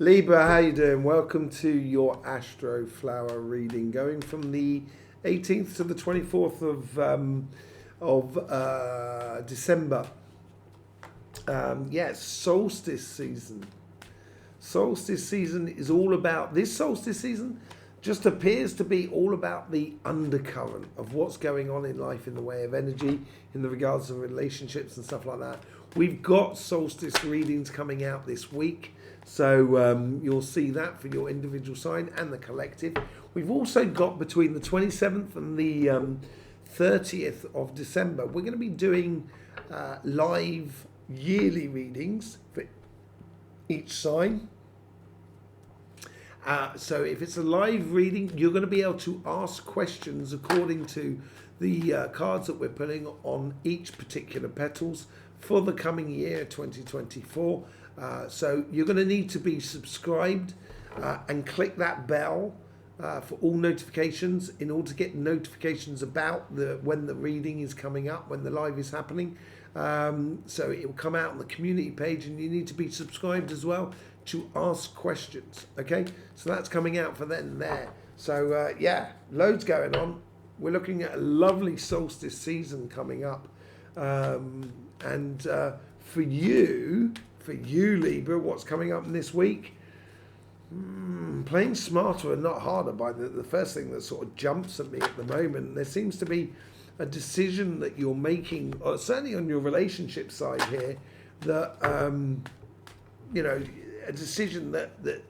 Libra, how you doing? Welcome to your Astroflower reading, going from the 18th to the 24th of December. Yes, solstice season. Solstice season is all about, this solstice season just appears to be all about the undercurrent of what's going on in life in the way of energy, in the regards of relationships and stuff like that. We've got solstice readings coming out this week, so you'll see that for your individual sign and the collective. We've also got between the 27th and the 30th of December, we're going to be doing live yearly readings for each sign. So if it's a live reading, you're going to be able to ask questions according to the cards that we're putting on each particular petals for the coming year 2024. So you're going to need to be subscribed and click that bell for all notifications in order to get notifications about when the reading is coming up, when the live is happening. So it will come out on the community page, and you need to be subscribed as well to ask questions. Okay, so that's coming out for then and there. So yeah, loads going on. We're looking at a lovely solstice season coming up, and for you Libra, what's coming up in this week? Playing smarter and not harder by the first thing that sort of jumps at me at the moment. There seems to be a decision that you're making, or certainly on your relationship side here, that a decision that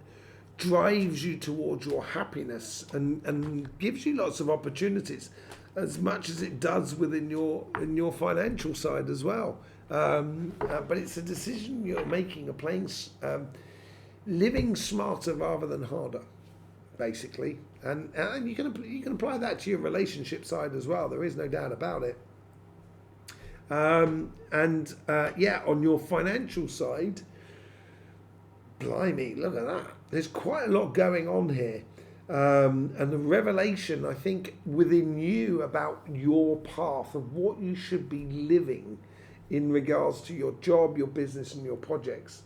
drives you towards your happiness and gives you lots of opportunities, as much as it does within your financial side as well. But it's a decision you're making, living smarter rather than harder, basically, and you can apply that to your relationship side as well. There is no doubt about it. On your financial side, blimey, look at that. There's quite a lot going on here. And the revelation, I think, within you about your path of what you should be living in regards to your job, your business, and your projects.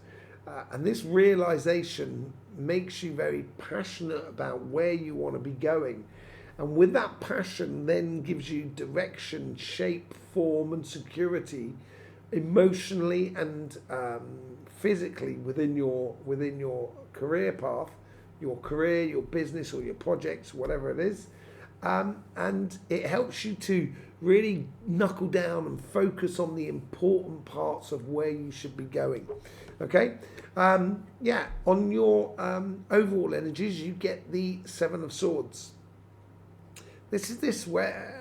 And this realization makes you very passionate about where you want to be going. And with that passion then gives you direction, shape, form, and security emotionally and physically within your career path, your career, your business, or your projects, whatever it is. And it helps you to really knuckle down and focus on the important parts of where you should be going. Okay? On your overall energies, you get the Seven of Swords. This is where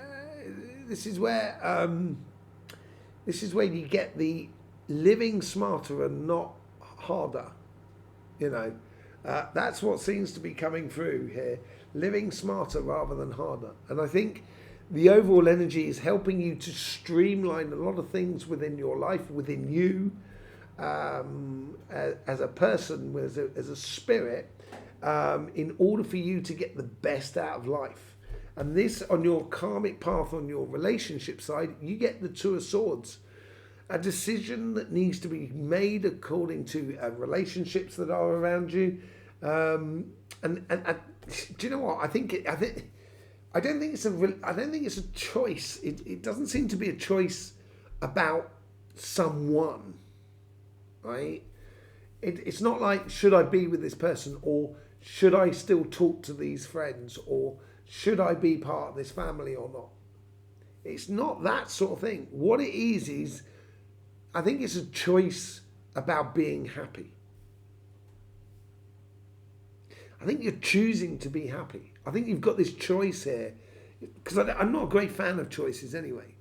you get the living smarter and not harder. That's what seems to be coming through here. Living smarter rather than harder. And I think the overall energy is helping you to streamline a lot of things within your life, within you, as a person, as a spirit, in order for you to get the best out of life. And this, on your karmic path, on your relationship side, you get the Two of Swords. A decision that needs to be made according to relationships that are around you. And do you know what? I don't think it's a choice. It doesn't seem to be a choice about someone, right? It's not like, should I be with this person, or should I still talk to these friends, or should I be part of this family or not? It's not that sort of thing. What it is I think it's a choice about being happy. I think you're choosing to be happy. I think you've got this choice here, because I'm not a great fan of choices anyway.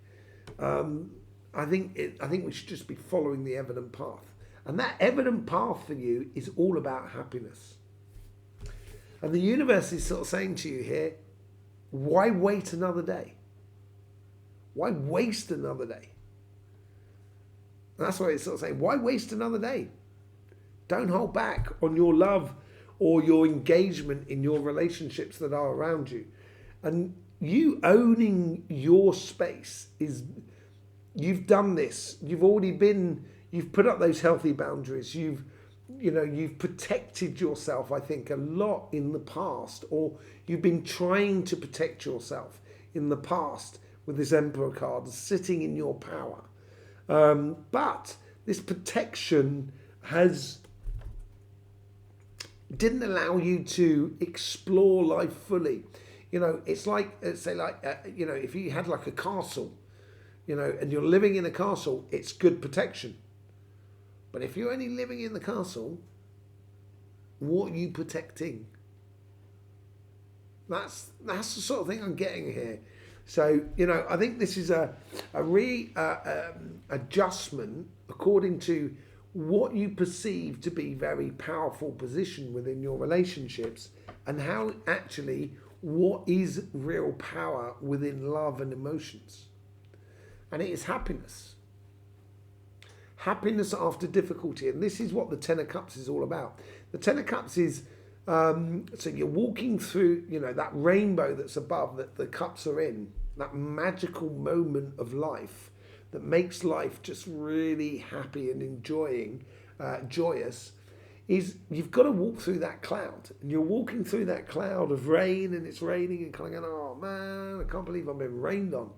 I think we should just be following the evident path, and that evident path for you is all about happiness. And the universe is sort of saying to you here, why wait another day? Why waste another day? And that's why it's sort of saying, why waste another day? Don't hold back on your love or your engagement in your relationships that are around you. And you owning your space is, you've done this. You've put up those healthy boundaries. You've you've protected yourself, I think, a lot in the past, or you've been trying to protect yourself in the past with this Emperor card sitting in your power. But this protection didn't allow you to explore life fully. It's like, say, if you had like a castle, and you're living in a castle, it's good protection. But if you're only living in the castle, what are you protecting? That's the sort of thing I'm getting here. So, I think this is a adjustment according to what you perceive to be very powerful position within your relationships, and how actually what is real power within love and emotions. And it is happiness. Happiness after difficulty. And this is what the Ten of Cups is all about. The Ten of Cups is, so you're walking through, that rainbow that's above, that the cups are in, that magical moment of life that makes life just really happy and joyous, is you've got to walk through that cloud. And you're walking through that cloud of rain, and it's raining, and kind of going, oh man, I can't believe I've been rained on.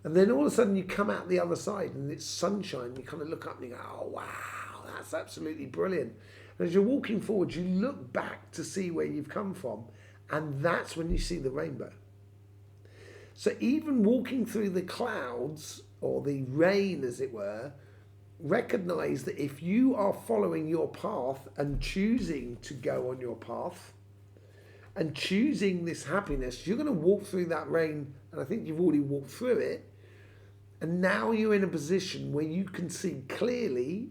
And then all of a sudden you come out the other side and it's sunshine. You kind of look up and you go, oh wow, that's absolutely brilliant. And as you're walking forward, you look back to see where you've come from, and that's when you see the rainbow. So even walking through the clouds, or the rain as it were, recognize that if you are following your path and choosing to go on your path and choosing this happiness, you're going to walk through that rain, and I think you've already walked through it, and now you're in a position where you can see clearly.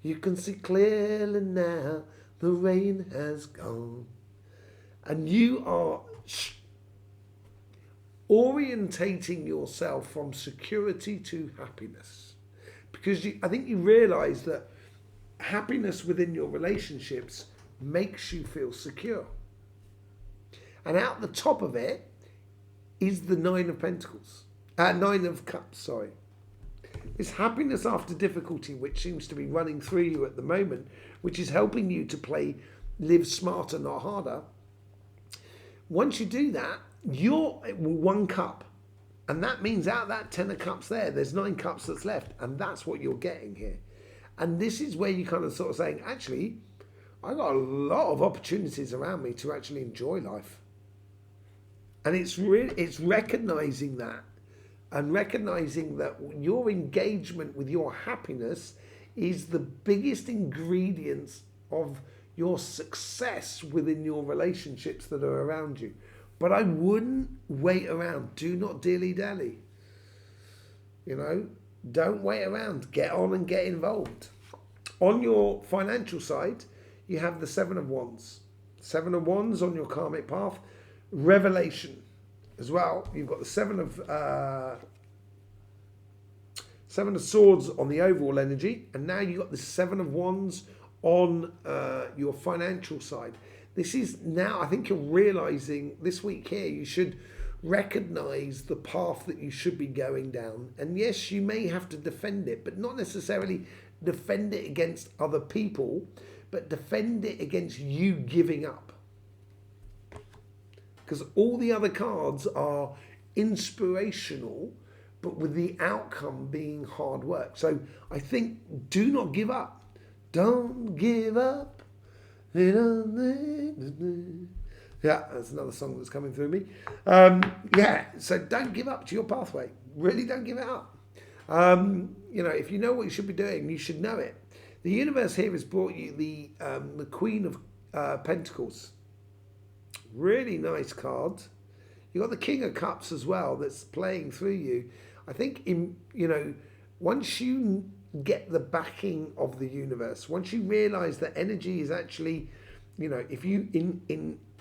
You can see clearly now, the rain has gone, and you are orientating yourself from security to happiness. Because I think you realize that happiness within your relationships makes you feel secure. And out the top of it is the Nine of Pentacles. Nine of Cups, sorry. It's happiness after difficulty, which seems to be running through you at the moment, which is helping you to live smarter, not harder. Once you do that, you're one cup. And that means out of that 10 of cups there's 9 cups that's left. And that's what you're getting here. And this is where you kind of sort of saying, actually, I've got a lot of opportunities around me to actually enjoy life. And it's recognizing that, and recognizing that your engagement with your happiness is the biggest ingredients of your success within your relationships that are around you. But I wouldn't wait around. Do not dilly-dally. Don't wait around. Get on and get involved. On your financial side, you have the Seven of Wands. Seven of Wands on your karmic path. Revelation as well. You've got the Seven of Swords on the overall energy, and now you've got the Seven of Wands on your financial side. This is now, I think you're realizing this week here, you should recognize the path that you should be going down. And yes, you may have to defend it, but not necessarily defend it against other people, but defend it against you giving up. Because all the other cards are inspirational, but with the outcome being hard work. So I think do not give up. Don't give up. Yeah, that's another song that's coming through me. So don't give up to your pathway. Really don't give it up. If you know what you should be doing, you should know it. The universe here has brought you the Queen of Pentacles. Really nice card. You've got the King of Cups as well that's playing through you. I think, once you get the backing of the universe, once you realize that energy is actually, if you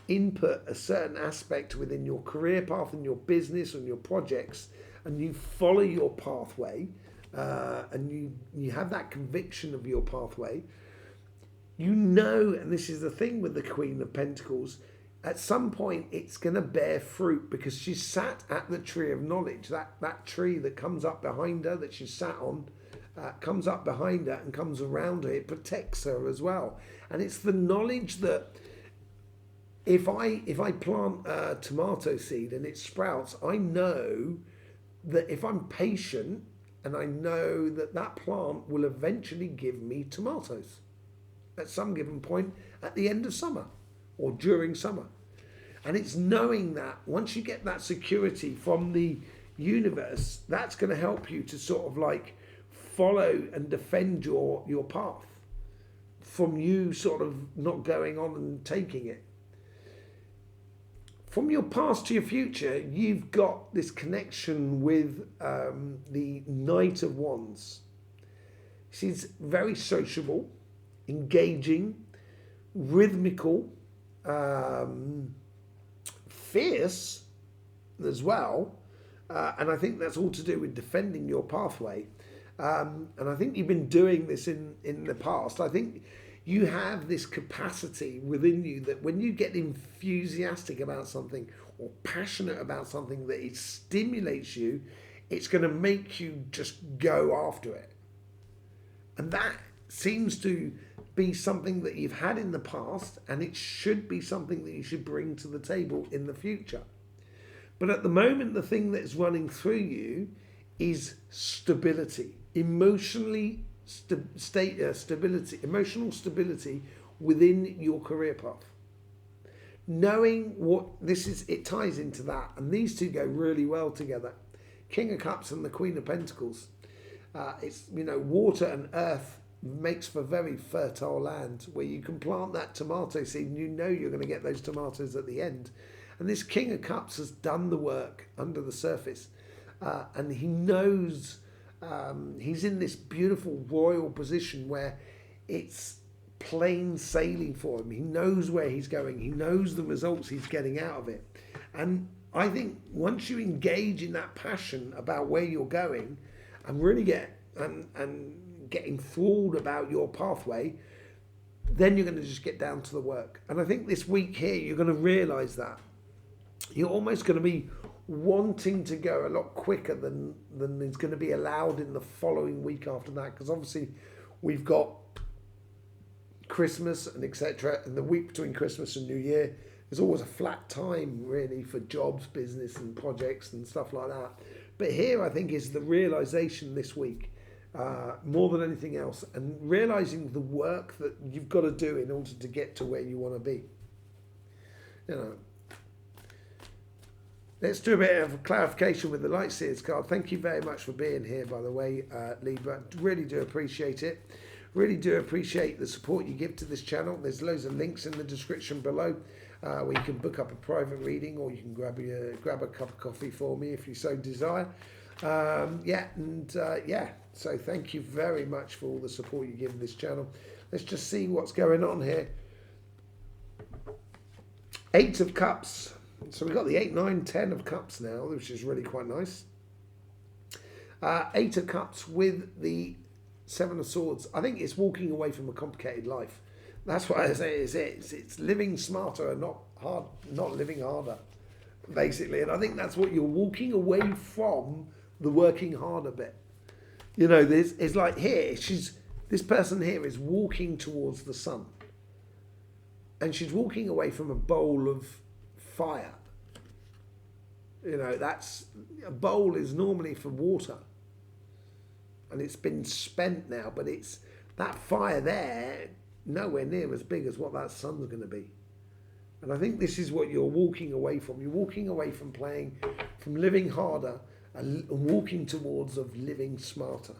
input a certain aspect within your career path and your business and your projects, and you follow your pathway, and you have that conviction of your pathway, and this is the thing with the Queen of Pentacles, at some point it's going to bear fruit, because she's sat at the tree of knowledge, that tree that comes up behind her that she's sat on, comes up behind her and comes around her. It protects her as well. And it's the knowledge that if I plant a tomato seed and it sprouts, I know that if I'm patient, and I know that that plant will eventually give me tomatoes at some given point at the end of summer or during summer. And it's knowing that once you get that security from the universe, that's going to help you to sort of like follow and defend your path from you sort of not going on and taking it. From your past to your future, you've got this connection with the Knight of Wands. She's very sociable, engaging, rhythmical, fierce as well. And I think that's all to do with defending your pathway. And I think you've been doing this in the past. I think you have this capacity within you that when you get enthusiastic about something or passionate about something, that it stimulates you, it's going to make you just go after it. And that seems to be something that you've had in the past, and it should be something that you should bring to the table in the future. But at the moment, the thing that's running through you is stability, emotional stability within your career path. Knowing what this is, it ties into that, and these two go really well together. King of Cups and the Queen of Pentacles. It's, water and earth makes for very fertile land where you can plant that tomato seed and you're going to get those tomatoes at the end. And this King of Cups has done the work under the surface, and he knows. He's in this beautiful royal position where it's plain sailing for him. He knows where he's going. He knows the results he's getting out of it. And I think once you engage in that passion about where you're going and really get and get enthralled about your pathway, then you're going to just get down to the work. And I think this week here, you're going to realize that. You're almost going to be wanting to go a lot quicker than is going to be allowed in the following week after that, because obviously we've got Christmas and etc. and the week between Christmas and New Year is always a flat time really for jobs, business and projects and stuff like that. But here I think is the realization this week, more than anything else, and realizing the work that you've got to do in order to get to where you want to be. Let's do a bit of clarification with the Light Seers card. Thank you very much for being here, by the way, Libra. Really do appreciate it. Really do appreciate the support you give to this channel. There's loads of links in the description below where you can book up a private reading, or you can grab a cup of coffee for me if you so desire. So thank you very much for all the support you give this channel. Let's just see what's going on here. 8 of Cups. So we've got the 8, 9, 10 of Cups now, which is really quite nice. 8 of Cups with the 7 of Swords. I think it's walking away from a complicated life. That's what I say. It's living smarter and not living harder, basically. And I think that's what you're walking away from, the working harder bit. It's like here, this person here is walking towards the sun, and she's walking away from a bowl of fire. That's a bowl is normally for water, and it's been spent now, but it's that fire there nowhere near as big as what that sun's going to be. And I think this is what you're walking away from. You're walking away from living harder and walking towards of living smarter.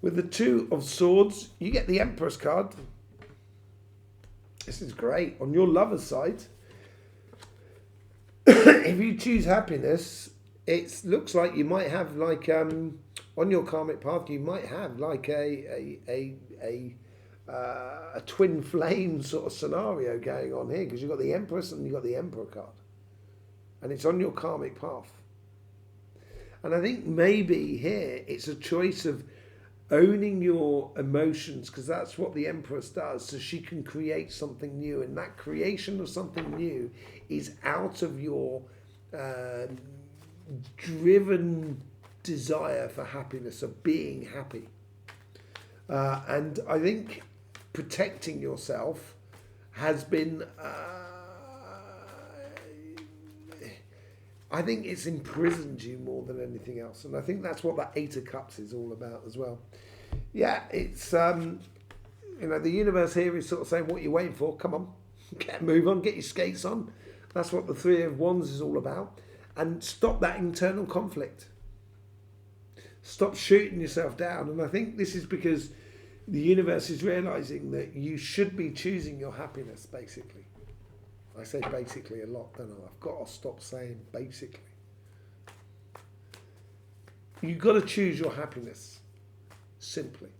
With the 2 of Swords, you get the Empress card. This is great. On your lover's side, if you choose happiness, it looks like you might have on your karmic path, you might have like a twin flame sort of scenario going on here, because you've got the Empress and you've got the Emperor card, and it's on your karmic path. And I think maybe here it's a choice of owning your emotions, because that's what the Empress does, so she can create something new, and that creation of something new is out of your driven desire for happiness, of being happy. And I think protecting yourself has been, I think it's imprisoned you more than anything else. And I think that's what that Eight of Cups is all about as well. Yeah, it's, the universe here is sort of saying, what are you waiting for? Come on, get a move on, get your skates on. That's what the Three of Wands is all about. And stop that internal conflict. Stop shooting yourself down. And I think this is because the universe is realizing that you should be choosing your happiness, basically. I say basically a lot, don't I? I've got to stop saying basically. You've got to choose your happiness, simply.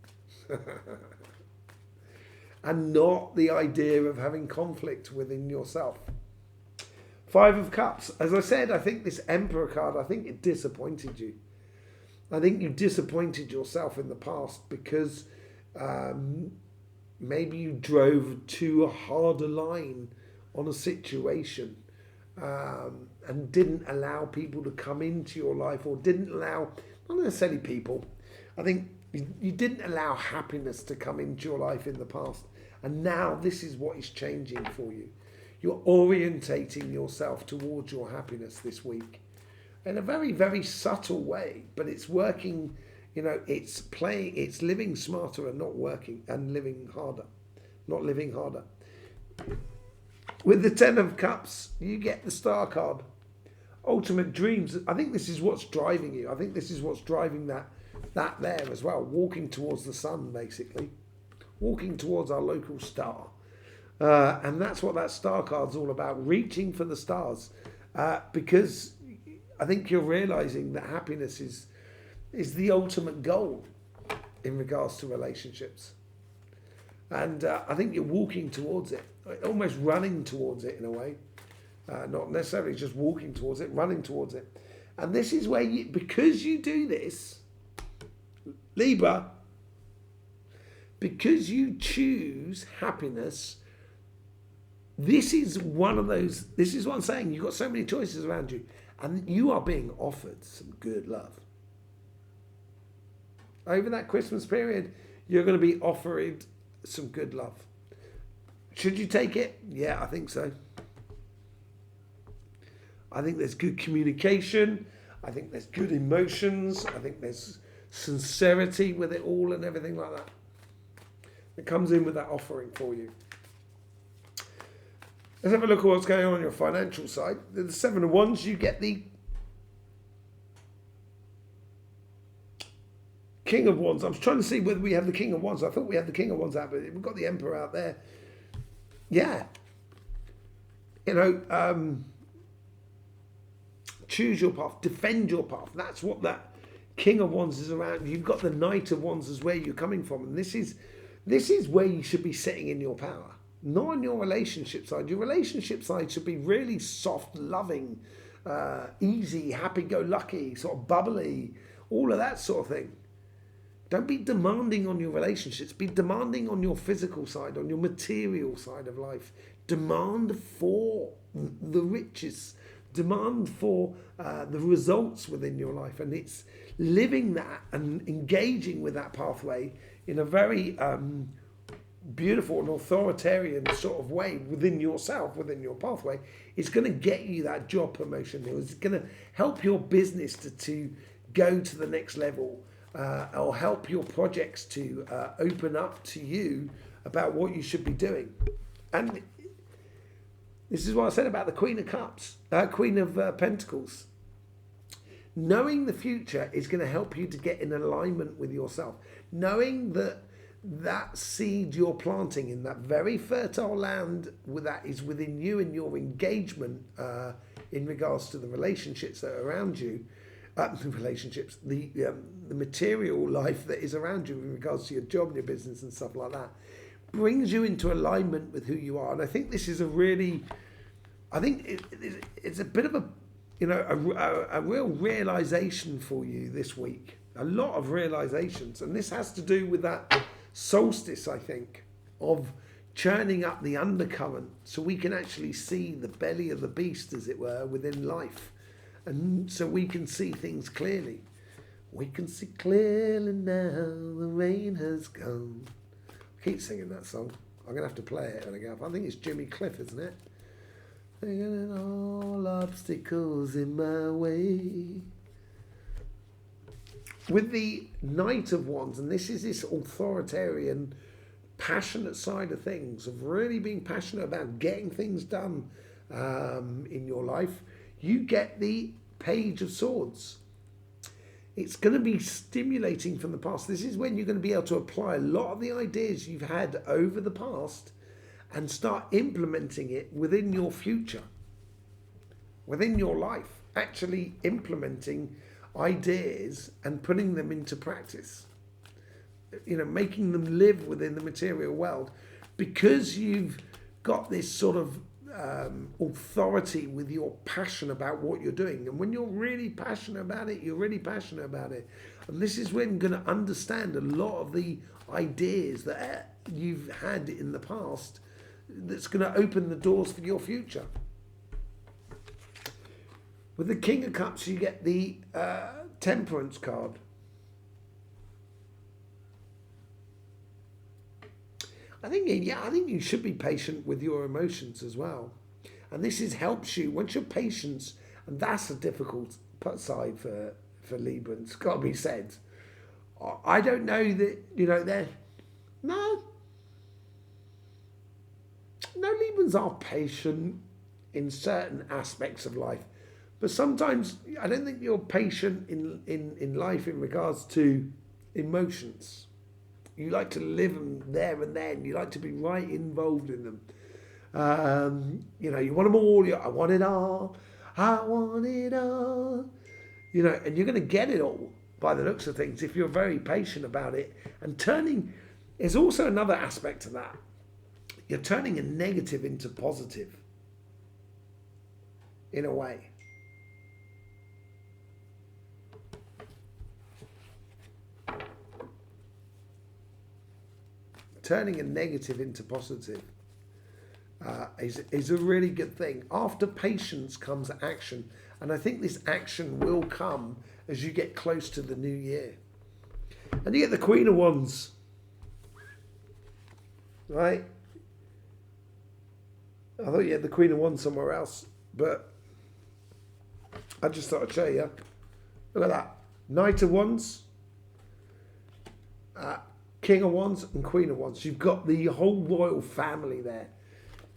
And not the idea of having conflict within yourself. Five of Cups. As I said, I think this Emperor card, I think it disappointed you. I think you disappointed yourself in the past because maybe you drove too hard a line on a situation and didn't allow people to come into your life, or didn't allow, not necessarily people, I think you didn't allow happiness to come into your life in the past. And now this is what is changing for you. You're orientating yourself towards your happiness this week in a very, very subtle way, but it's working. It's living smarter and not working, and living harder, not living harder. With the Ten of Cups, you get the Star card. Ultimate dreams. I think this is what's driving you. I think this is what's driving that there as well. Walking towards the sun, basically. Walking towards our local star. And that's what that Star card's all about. Reaching for the stars. Because I think you're realizing that happiness is the ultimate goal in regards to relationships. And I think you're walking towards it, almost running towards it in a way. Not necessarily just walking towards it, running towards it. And this is where because you do this, Libra, because you choose happiness, this is what I'm saying, you've got so many choices around you, and you are being offered some good love. Over that Christmas period, you're going to be offered some good love. Should you take it? Yeah, I think so. I think there's good communication. I think there's good emotions. I think there's sincerity with it all and everything like that. It comes in with that offering for you. Let's have a look at what's going on your financial side. The Seven of Wands, you get the King of Wands. I was trying to see whether we have the King of Wands. I thought we had the King of Wands out, but we've got the Emperor out there. Yeah. Choose your path. Defend your path. That's what that King of Wands is around. You've got the Knight of Wands as where you're coming from. And this is where you should be sitting in your power. Not on your relationship side. Your relationship side should be really soft, loving, easy, happy-go-lucky, sort of bubbly, all of that sort of thing. Don't be demanding on your relationships. Be demanding on your physical side, on your material side of life. Demand for the riches. Demand for the results within your life. And it's living that and engaging with that pathway in a very beautiful and authoritarian sort of way within yourself, within your pathway. It's going to get you that job promotion. It's going to help your business to go to the next level. Or help your projects to open up to you about what you should be doing. And this is what I said about the Queen of Cups, Queen of Pentacles. Knowing the future is going to help you to get in alignment with yourself. Knowing that seed you're planting in that very fertile land that is within you and your engagement in regards to the relationships that are around you, the material life that is around you in regards to your job and your business and stuff like that, brings you into alignment with who you are. And I think this is it's a bit of a real realization for you this week. A lot of realizations. And this has to do with that solstice, I think, of churning up the undercurrent so we can actually see the belly of the beast, as it were, within life. And so we can see things clearly. We can see clearly now, the rain has gone. I keep singing that song. I'm going to have to play it when I get up. I think it's Jimmy Cliff, isn't it? All obstacles in my way. With the Knight of Wands, and this is this authoritarian, passionate side of things, of really being passionate about getting things done in your life, you get the Page of Swords. It's going to be stimulating from the past. This is when you're going to be able to apply a lot of the ideas you've had over the past and start implementing it within your future, within your life, actually implementing ideas and putting them into practice, making them live within the material world, because you've got this sort of authority with your passion about what you're doing. And when you're really passionate about it, you're really passionate about it. And this is when you're going to understand a lot of the ideas that you've had in the past, that's going to open the doors for your future. With the King of Cups, you get the Temperance card. I think you should be patient with your emotions as well. And this helps you, once you're patient, and that's a difficult side for Libra, it's got to be said. I don't know that, no, Librans are patient in certain aspects of life. But sometimes I don't think you're patient in life in regards to emotions. You like to live them there and then. You like to be right involved in them. You want them all. I want it all. I want it all. And you're going to get it all by the looks of things if you're very patient about it. And turning is also another aspect of that. You're turning a negative into positive in a way. Turning a negative into positive is a really good thing. After patience comes action. And I think this action will come as you get close to the new year. And you get the Queen of Wands. Right? I thought you had the Queen of Wands somewhere else. But I just thought I'd show you. Look at that. Knight of Wands. King of Wands and Queen of Wands. You've got the whole royal family there.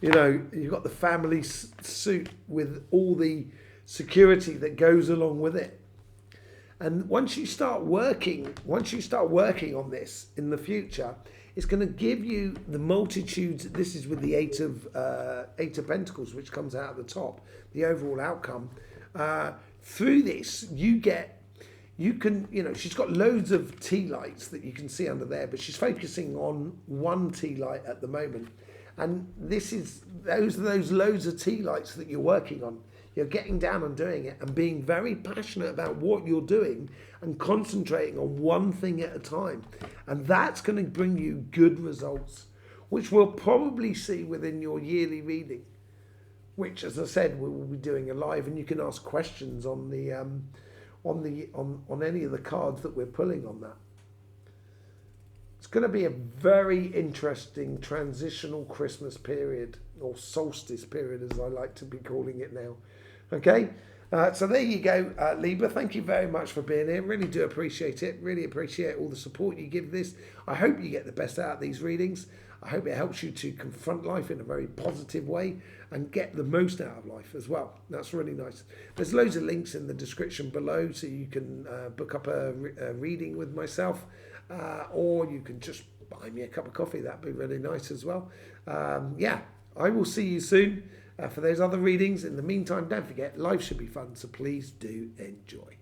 You've got the family suit with all the security that goes along with it. And once you start working on this in the future, it's going to give you the multitudes. This is with the Eight of Pentacles, which comes out at the top, the overall outcome. Through this, she's got loads of tea lights that you can see under there, but she's focusing on one tea light at the moment. And those are those loads of tea lights that you're working on. You're getting down and doing it and being very passionate about what you're doing and concentrating on one thing at a time. And that's going to bring you good results, which we'll probably see within your yearly reading, which, as I said, we will be doing a live, and you can ask questions on the on any of the cards that we're pulling on that. It's going to be a very interesting transitional Christmas period, or solstice period, as I like to be calling it now. Okay, so there you go, Libra. Thank you very much for being here. Really do appreciate it. Really appreciate all the support you give this. I hope you get the best out of these readings. I hope it helps you to confront life in a very positive way and get the most out of life as well. That's really nice. There's loads of links in the description below, so you can book up a reading with myself, or you can just buy me a cup of coffee. That'd be really nice as well. I will see you soon for those other readings. In the meantime, don't forget, life should be fun, so please do enjoy.